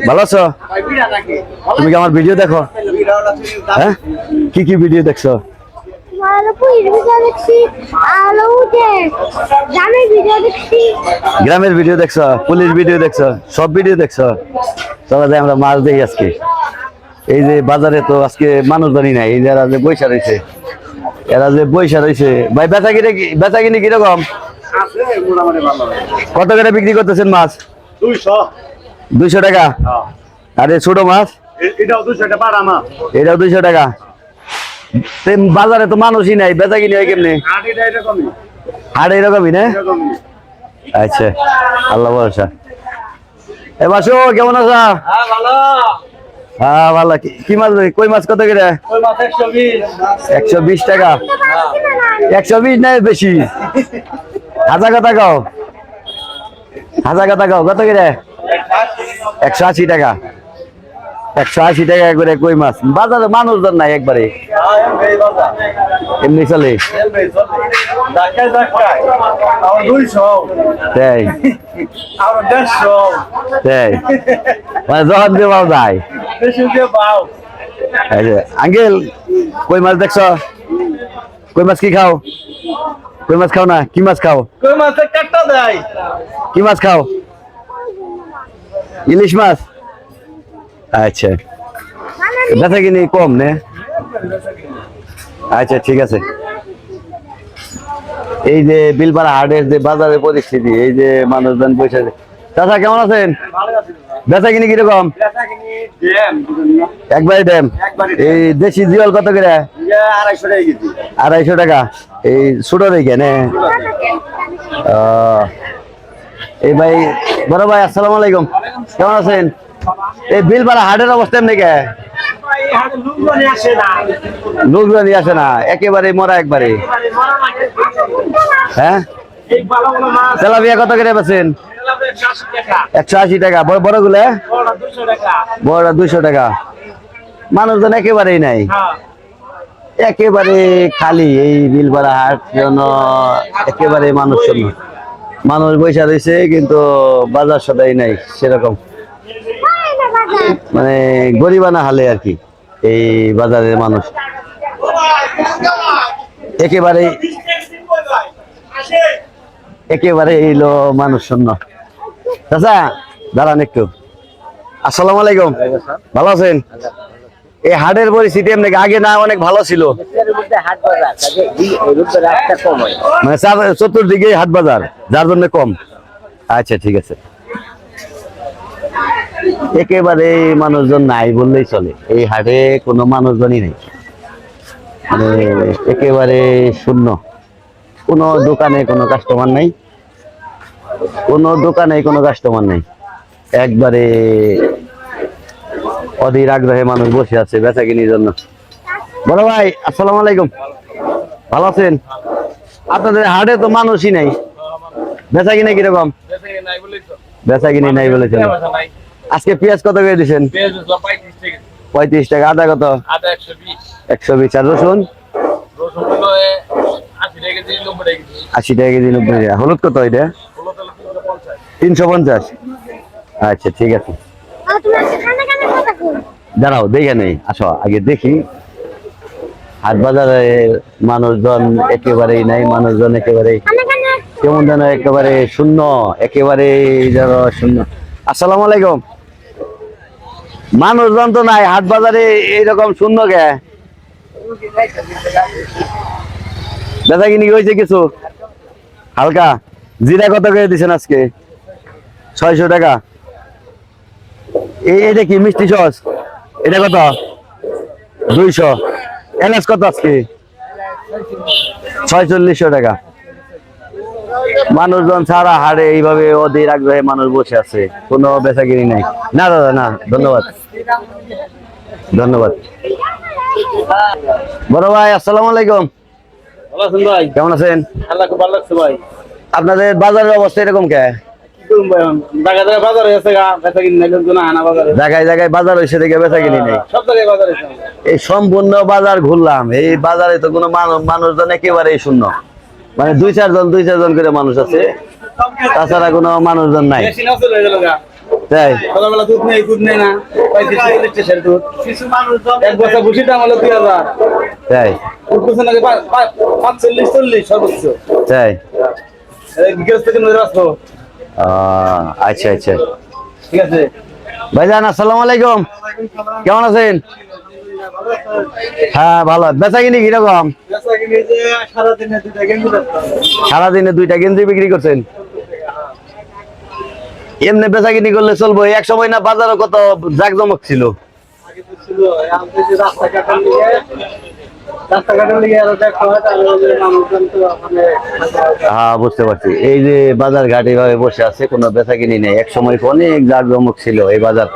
ভালো আছো? তুমি কি আমার ভিডিও দেখো? হ্যাঁ, কি কি ভিডিও দেখছো? গ্রামের ভিডিও দেখছো, পুলিশ ভিডিও দেখছো, সব ভিডিও দেখছো? চলো যাই আমরা মাছ দেখি আজকে। এই যে বাজারে তো আজকে মানুষ জানি না, এই যারা যে বৈশা রয়েছে, এরা যে বৈশা রয়েছে। ভাই বেচা কিনে কিরকম? কত করে বিক্রি করতেছেন মাছ? 200 টাকা। আরে ছোট মাছ এটাও 200 টাকা। বাজারে তো মানুষই নাই, বেচা কিনে হয় কেমনে? হাট এরকমই না? আচ্ছা, আল্লাহ ভরসা। এবার কেমন আছো? হ্যাঁ ভালো। কি মাছ? কই মাছ কত করে? 120 টাকা। 120 নাই বেশি। হাজার কথা গাও, কত করে? 180 টাকা। 180 টাকা করে কই মাছ। বাজারে মানুষজন নাই একবারে, এমনি চলে। তাই তাই মানে যখন দিয়ে পাও যায়। আঙ্কেল কই মাছ দেখছ? কই মাছ কি খাও? কই মাছ খাও না? কি মাছ খাও? কি মাছ খাও? ইলিশ মাছ। আচ্ছা, বেচা কিনি কম নে? আচ্ছা ঠিক আছে। এই যে বিলপাড়া হাটের যে বাজারের পরিস্থিতি, এই যে মানুষজন বসে। চাচা কেমন আছেন? বেচা কিনি কিরকম? একবারে ড্যাম। এই দেশি জিওল কত করে? 250 টাকা। এই ছোট রেখে নে। এই ভাই, বড় ভাই আসসালামু আলাইকুম, কেমন আছেন? এই বিলপাড়া হাটের অবস্থা এমনি কে? লোকজনই আসে না, একেবারে মরা একবারে। হ্যাঁ, তেলাপিয়া কত করে বেচেন? 180 টাকা। বড় গুলা? বড় 200 টাকা। মানুষজন একেবারেই নাই, একেবারে খালি। এই বিলপাড়া হাট যেন একেবারে মানুষ বৈশা রয়েছে, কিন্তু বাজার সদাই নাই সেরকম, মানে গরিবানা হালে আর কি। এই বাজারের মানুষ একেবারে এইলো মানুষ শূন্য। চাচা দাঁড়ান একটু। আসসালামু আলাইকুম, ভালো আছেন? এই হাটের পরিস্থিতি এমনি আগে না অনেক ভালো ছিল? মানে চতুর্দিকে হাট বাজার, যার জন্য কম। আচ্ছা ঠিক আছে। একেবারে মানুষজন নাই বললেই চলে, এই হাটে কোনো মানুষজনই নেই, মানে একেবারে শূন্য। কোনো দোকানে কোনো কাস্টমার নাই, একবারে অধীর আগ্রহে মানুষ বসে আছে বেচা কিনির জন্য। বড় ভাই আসসালামু আলাইকুম, ভালো আছেন? আপনাদের হাটে তো মানুষই নাই, বেচা কিনে কিরকম? বেচা কিনি নাই বলেছেন। আজকে পেঁয়াজ কত করে দিচ্ছেন? 35 টাকা। আদা কত? 120। আর রসুন? 80 টাকা কেজি, 90 টাকা। হলুদ কত এটা? 350। আচ্ছা ঠিক আছে, দাঁড়াও দেখে নেই, আসো আগে দেখি। হাট বাজারে মানুষজন একেবারেই নাই, মানুষজন একেবারে কেমন যেন একেবারে শূন্য, একেবারে যেন শূন্য। আসসালামু আলাইকুম। মানুষজন তো নাই হাট বাজারে, এইরকম শূন্য কে? বেচা কিনি হয়েছে কিছু? হালকা। জিরা কত করে দিচ্ছেন আজকে? 600 টাকা। এটা কি মিষ্টি সস? এটা কত? 200। এলাচ কত আজকে? 4600 টাকা। মানুষজন ছাড়া হাড়ে এইভাবে অধীর আগ্রহে মানুষ বসে আছে, কোনো বেচা কিনি নাই। না দাদা না, ধন্যবাদ। বড় ভাই আসসালামু আলাইকুম, কেমন আছেন? আপনাদের বাজারের অবস্থা এরকম কে? জায়গায় জায়গায় বাজার হয়েছে দেখে বেচা কিনি নেই। এই সম্পূর্ণ বাজার ঘুরলাম, এই বাজারে তো কোনো মানুষজন একেবারেই শূন্য, মানে 2-4 জন করে মানুষ আছে, তাছাড়া কোনো মানুষজন নাই। তাই সকালবেলা দুধ নেই না 35-40 দুধ কিছু মানুষ এক বছর বসে দাম হলো 2000 তাই দুধ বছর লাগে 45-40 সর্বোচ্চ তাই গৃহস্থ থেকে নজর রাখো আচ্ছা আচ্ছা ঠিক আছে ভাইজান আসসালামু আলাইকুম কেমন আছেন হ্যাঁ ভালো বেচা কিনি কিরকম সারাদিনে 2টা গেঞ্জি বিক্রি করছেন এমনি বেচা কিনি করলে চলবো এক সময় না বাজারে কত জাকজমক ছিল হ্যাঁ বুঝতে পারছি এই যে বাজার ঘাট এইভাবে বসে আছে কোনো বেচা কিনি নেই এক সময় অনেক জাকজমক ছিল এই বাজার